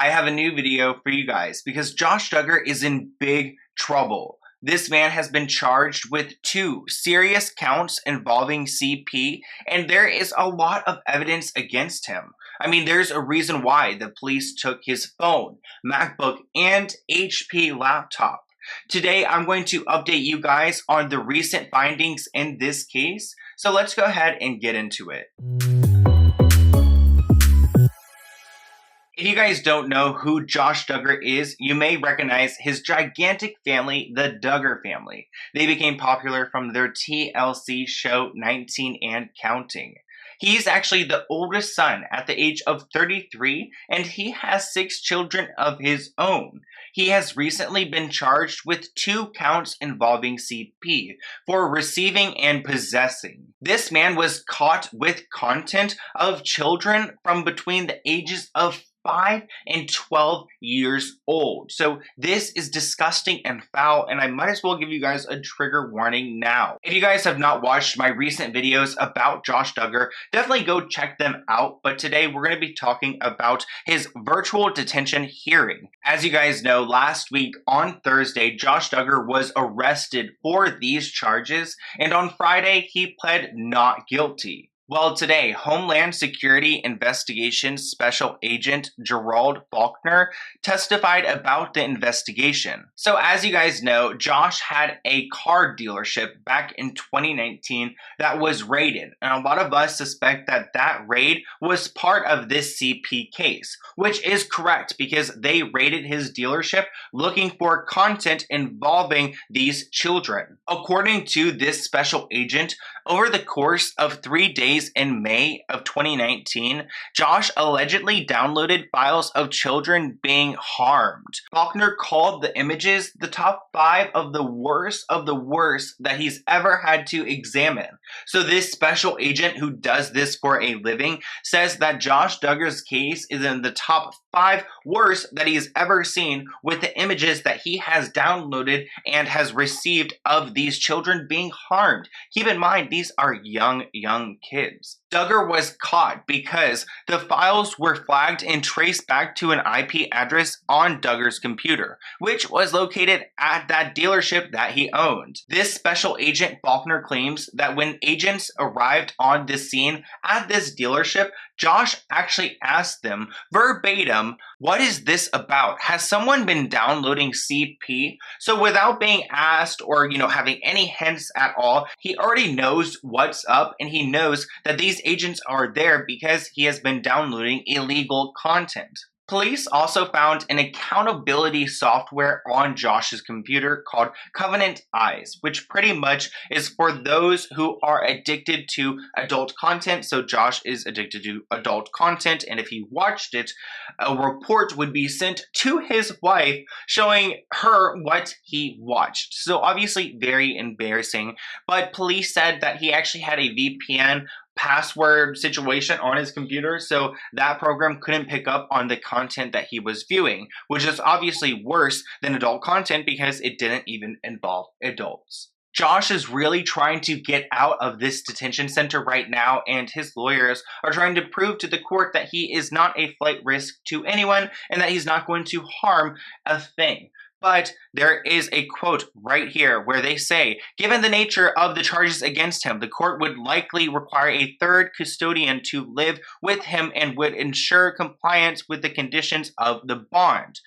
I have a new video for you guys because Josh Duggar is in big trouble. This man has been charged with 2 serious counts involving CP, and there is a lot of evidence against him. I mean, there's a reason why the police took his phone, MacBook, and HP laptop. Today, I'm going to update you guys on the recent findings in this case, so let's go ahead and get into it. If you guys don't know who Josh Duggar is, you may recognize his gigantic family, the Duggar family. They became popular from their TLC show 19 and Counting. He's actually the oldest son at the age of 33, and he has 6 children of his own. He has recently been charged with 2 counts involving CP for receiving and possessing. This man was caught with content of children from between the ages of 5 and 12 years old. So this is disgusting and foul, and I might as well give you guys a trigger warning now. If you guys have not watched my recent videos about Josh Duggar, definitely go check them out. But today we're going to be talking about his virtual detention hearing. As you guys know, last week on Thursday, Josh Duggar was arrested for these charges, and on Friday he pled not guilty. Well, today, Homeland Security Investigations Special Agent Gerald Faulkner testified about the investigation. So as you guys know, Josh had a car dealership back in 2019 that was raided, and a lot of us suspect that that raid was part of this CP case, which is correct because they raided his dealership looking for content involving these children. According to this special agent, over the course of 3 days in May of 2019, Josh allegedly downloaded files of children being harmed. Faulkner called the images the top 5 of the worst that he's ever had to examine. So this special agent who does this for a living says that Josh Duggar's case is in the top 5 worst that he's ever seen, with the images that he has downloaded and has received of these children being harmed. Keep in mind, these are young kids. Duggar was caught because the files were flagged and traced back to an IP address on Duggar's computer, which was located at that dealership that he owned. This special agent Faulkner claims that when agents arrived on the scene at this dealership, Josh actually asked them verbatim, "What is this about? Has someone been downloading CP?" So without being asked or, having any hints at all, he already knows what's up, and he knows that these agents are there because he has been downloading illegal content. Police also found an accountability software on Josh's computer called Covenant Eyes, which pretty much is for those who are addicted to adult content. So Josh is addicted to adult content, and if he watched it, a report would be sent to his wife showing her what he watched. So obviously very embarrassing, but police said that he actually had a VPN password situation on his computer, so that program couldn't pick up on the content that he was viewing, which is obviously worse than adult content because it didn't even involve adults. Josh is really trying to get out of this detention center right now, and his lawyers are trying to prove to the court that he is not a flight risk to anyone and that he's not going to harm a thing. But there is a quote right here where they say, "Given the nature of the charges against him, the court would likely require a 3rd custodian to live with him and would ensure compliance with the conditions of the bond."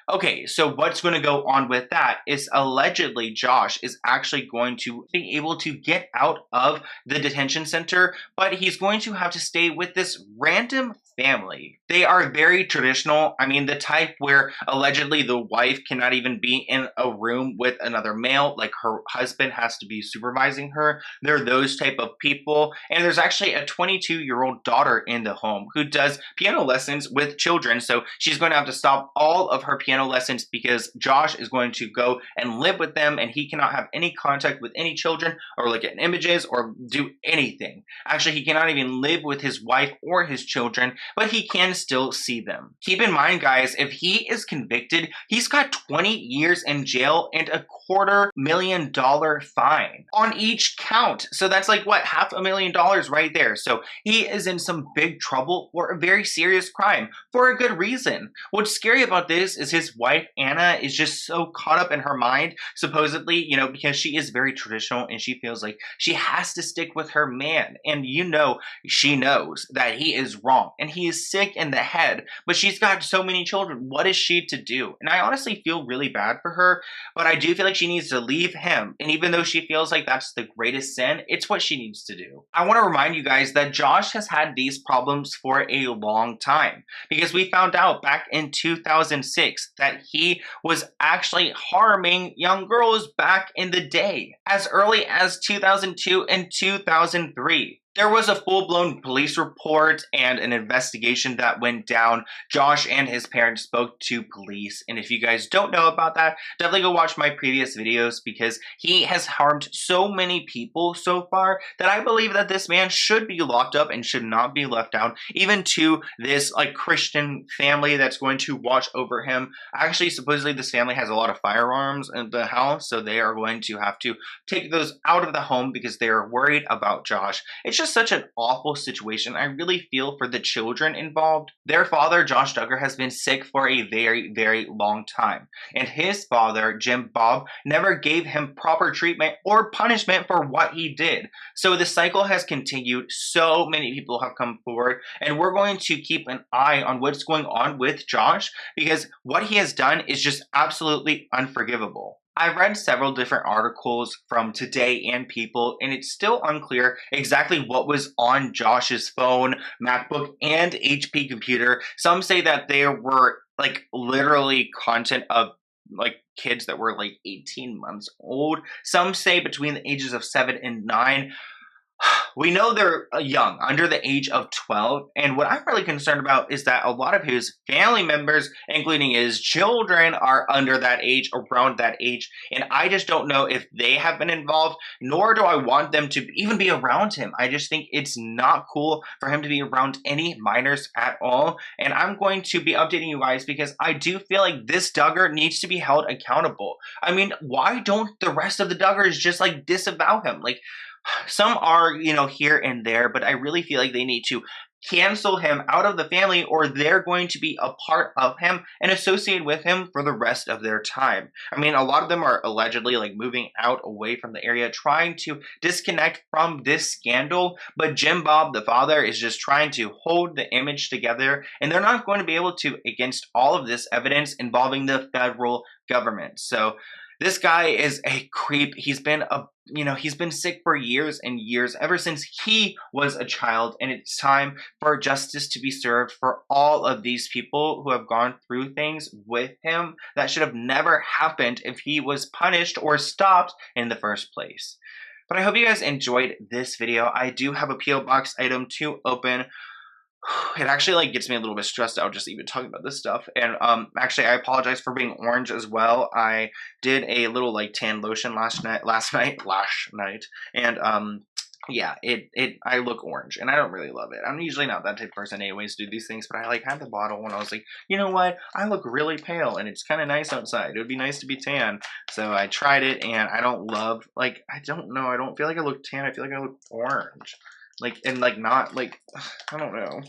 Okay, so what's going to go on with that is allegedly Josh is actually going to be able to get out of the detention center, but he's going to have to stay with this random family. They are very traditional. I mean, the type where allegedly the wife cannot even be in a room with another male, like her husband has to be supervising her. They're those type of people. And there's actually a 22-year-old daughter in the home who does piano lessons with children. So she's going to have to stop all of her piano lessons because Josh is going to go and live with them, and he cannot have any contact with any children or look at images or do anything. Actually, he cannot even live with his wife or his children but he can still see them. Keep in mind, guys, if he is convicted, he's got 20 years in jail and a $250,000 fine on each count. So that's like, what, $500,000 right there. So he is in some big trouble for a very serious crime for a good reason. What's scary about this is his wife, Anna, is just so caught up in her mind, supposedly, you know, because she is very traditional and she feels like she has to stick with her man. And you know, she knows that he is wrong and he is sick in the head, but she's got so many children. What is she to do? And I honestly feel really bad for her, but I do feel like she needs to leave him. And even though she feels like that's the greatest sin, it's what she needs to do. I want to remind you guys that Josh has had these problems for a long time, because we found out back in 2006 that he was actually harming young girls back in the day, as early as 2002 and 2003. There was a full-blown police report and an investigation that went down. Josh and his parents spoke to police, and if you guys don't know about that, definitely go watch my previous videos, because he has harmed so many people so far that I believe that this man should be locked up and should not be left out, even to this like Christian family that's going to watch over him. Actually, supposedly this family has a lot of firearms in the house, so they are going to have to take those out of the home because they are worried about Josh. It's just such an awful situation. I really feel for the children involved. Their father, Josh Duggar, has been sick for a very, very long time. And his father, Jim Bob, never gave him proper treatment or punishment for what he did. So the cycle has continued. So many people have come forward, and we're going to keep an eye on what's going on with Josh, because what he has done is just absolutely unforgivable. I've read several different articles from Today and People, and it's still unclear exactly what was on Josh's phone, MacBook, and HP computer. Some say that there were like literally content of like kids that were like 18 months old. Some say between the ages of 7 and 9. We know they're young, under the age of 12, and what I'm really concerned about is that a lot of his family members, including his children, are under that age, around that age, and I just don't know if they have been involved, nor do I want them to even be around him. I just think it's not cool for him to be around any minors at all, and I'm going to be updating you guys because I do feel like this Duggar needs to be held accountable. I mean, why don't the rest of the Duggars just like disavow him? Like, some are, you know, here and there, but I really feel like they need to cancel him out of the family, or they're going to be a part of him and associated with him for the rest of their time. I mean, a lot of them are allegedly like moving out away from the area, trying to disconnect from this scandal, but Jim Bob, the father, is just trying to hold the image together, and they're not going to be able to against all of this evidence involving the federal government. So this guy is a creep. He's been he's been sick for years and years, ever since he was a child, and it's time for justice to be served for all of these people who have gone through things with him that should have never happened if he was punished or stopped in the first place. But I hope you guys enjoyed this video. I do have a P.O. Box item to open. It actually like gets me a little bit stressed out just even talking about this stuff. And actually I apologize for being orange as well. I did a little like tan lotion last night, and yeah, I look orange and I don't really love it. I'm usually not that type of person anyways to do these things, but I like had the bottle and I was like, you know what? I look really pale and it's kind of nice outside. It would be nice to be tan. So I tried it, and I don't love, like, I don't know. I don't feel like I look tan. I feel like I look orange. Like, and like not like, I don't know,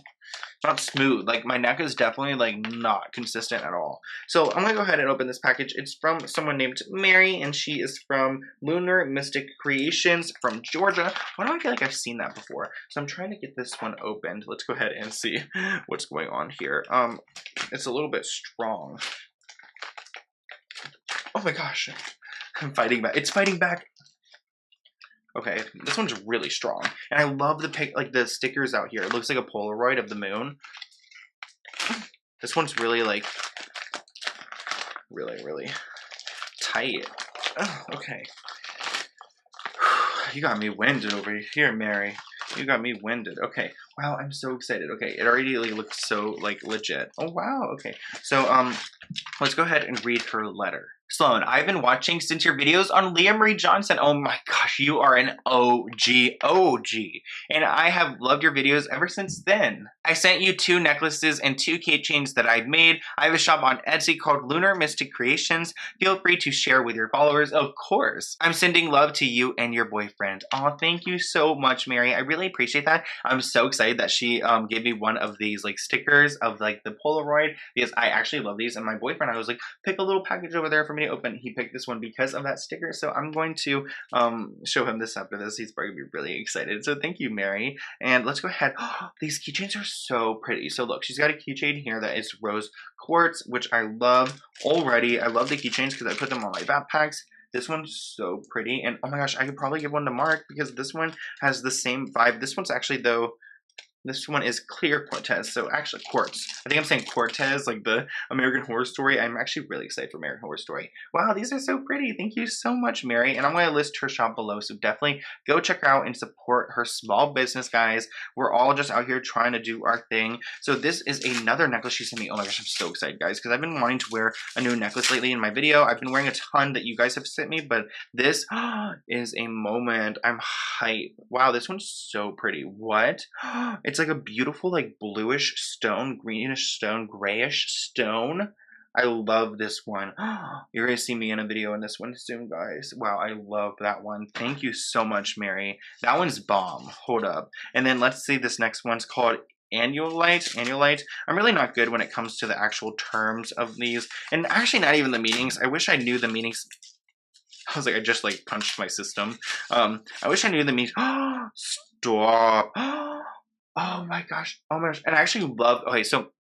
not smooth. Like my neck is definitely like not consistent at all. So I'm gonna go ahead and open this package. It's from someone named Mary, and she is from Lunar Mystic Creations from Georgia. Why do I feel like I've seen that before? So I'm trying to get this one opened. Let's go ahead and see what's going on here. It's a little bit strong. Oh my gosh, I'm fighting back. It's fighting back. Okay, this one's really strong, and I love the stickers out here. It looks like a Polaroid of the moon. This one's really like, really tight. Oh, okay. You got me winded over here, Mary. You got me winded. Okay, Wow, I'm so excited. Okay, it already like looks so like legit. Oh wow, okay. So let's go ahead and read her letter. Sloan, I've been watching since your videos on Leah Marie Johnson. Oh my gosh, you are an OG. And I have loved your videos ever since then. I sent you 2 necklaces and 2 keychains that I've made. I have a shop on Etsy called Lunar Mystic Creations. Feel free to share with your followers, of course. I'm sending love to you and your boyfriend. Oh, thank you so much, Mary. I really appreciate that. I'm so excited that she gave me one of these like stickers of like the Polaroid because I actually love these. And my boyfriend, I was like, pick a little package over there for me to open. He picked this one because of that sticker. So I'm going to show him this after this. He's probably gonna be really excited. So thank you, Mary. And let's go ahead. These keychains are so pretty. So look, she's got a keychain here that is rose quartz, which I love already. I love the keychains because I put them on my backpacks. This one's so pretty. And oh my gosh, I could probably give one to Mark because this one has the same vibe. This one's actually though, this one is clear Cortez, so actually quartz. I think I'm saying Cortez, like the American Horror Story. I'm actually really excited for American Horror Story. Wow, these are so pretty. Thank you so much, Mary. And I'm going to list her shop below, so definitely go check her out and support her small business, guys. We're all just out here trying to do our thing. So this is another necklace she sent me. Oh my gosh, I'm so excited, guys, because I've been wanting to wear a new necklace lately in my video. I've been wearing a ton that you guys have sent me, but this is a moment. I'm hyped. Wow, this one's so pretty. What? It's like a beautiful, like bluish stone, greenish stone, grayish stone. I love this one. You're gonna see me in a video in this one soon, guys. Wow, I love that one. Thank you so much, Mary. That one's bomb. Hold up. And then let's see, this next one's called Annualite. I'm really not good when it comes to the actual terms of these, and actually not even the meanings. I wish I knew the meanings. I was like, I just like punched my system. I wish I knew the meanings. Stop. Oh my gosh. Oh my gosh. And I actually love, okay, so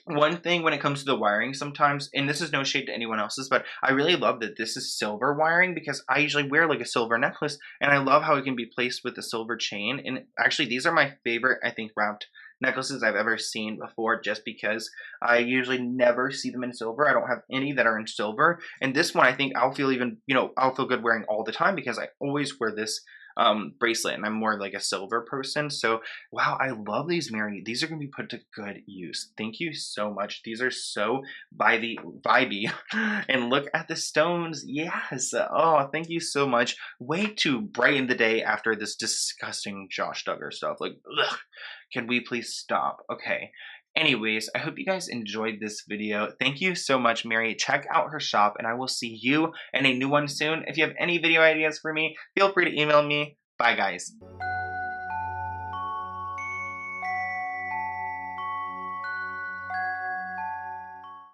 one thing when it comes to the wiring sometimes, and this is no shade to anyone else's, but I really love that this is silver wiring because I usually wear like a silver necklace and I love how it can be placed with a silver chain. And actually these are my favorite, I think, wrapped necklaces I've ever seen before, just because I usually never see them in silver. I don't have any that are in silver. And this one, I think I'll feel even, I'll feel good wearing all the time because I always wear this bracelet and I'm more like a silver person. So wow, I love these, Mary. These are gonna be put to good use. Thank you so much. These are so vibey. And look at the stones. Yes. Oh, thank you so much. Way to brighten the day after this disgusting Josh Duggar stuff. Like, ugh, can we please stop? Okay. Anyways, I hope you guys enjoyed this video. Thank you so much, Mary. Check out her shop, and I will see you in a new one soon. If you have any video ideas for me, feel free to email me. Bye, guys.